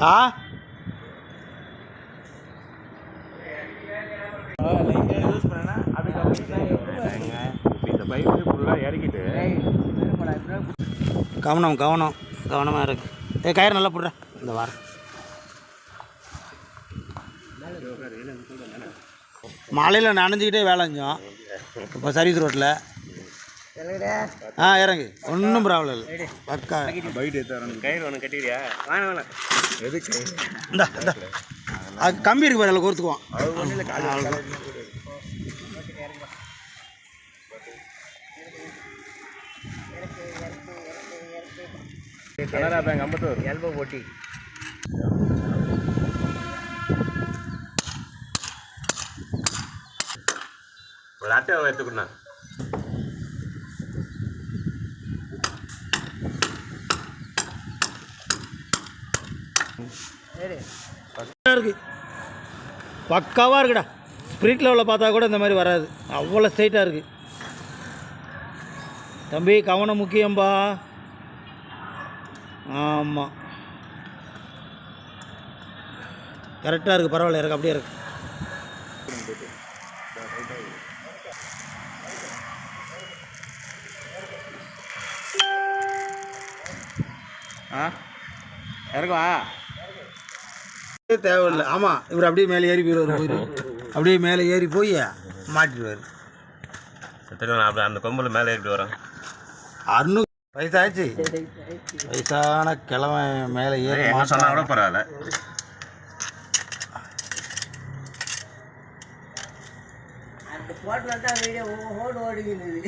ஆ இந்த பைப் ஃபுல்லாக இறக்கிட்டு கவனமாக இருக்கு. கயிறு நல்லா போடுற இந்த வாரம். மழையில் நனைஞ்சிக்கிட்டே வேலை செஞ்சோம். இப்போ சர்வீஸ் ரோட்டில் இறங்கு, ஒன்றும் ப்ராப்ளம் இல்லை. பக்கா பைட் எடுத்து கயிறு ஒன்று கட்டிடுறியா? வேணாம் எதுக்கு இந்த அது கம்பி இருக்கு பாரு, அதில் கோர்த்துக்குவோம். கனரா பேங்க் அம்பத்தூர் எல்போ போட்டி ஒரு அட்டை எடுத்துக்கண்ணா. இருக்கு, பக்காவாக இருக்குடா. ஸ்பிரிட் லெவலில் பார்த்தா கூட இந்த மாதிரி வராது, அவ்வளோ ஸ்ட்ரைட்டாக இருக்குது. தம்பி கவனம் முக்கியம்பா. ஆமாம், கரெக்டாக இருக்குது, பரவாயில்ல, இருக்கு அப்படியே இருக்கு. இறக்குவா தேவையில்லை. ஆமாம், இவர் அப்படியே மேலே ஏறி போயிடுவார். அப்படியே மேலே ஏறி போய் மாட்டிடுவார். அப்படி அந்த கொம்பில் மேலே ஏறி வரோம். 600 வயசாச்சு, வயசான கிழமை மேலே ஏறி சொன்னால் கூட பரவாயில்ல. அந்த போட்டு வீடியோ ஓடுகிறது.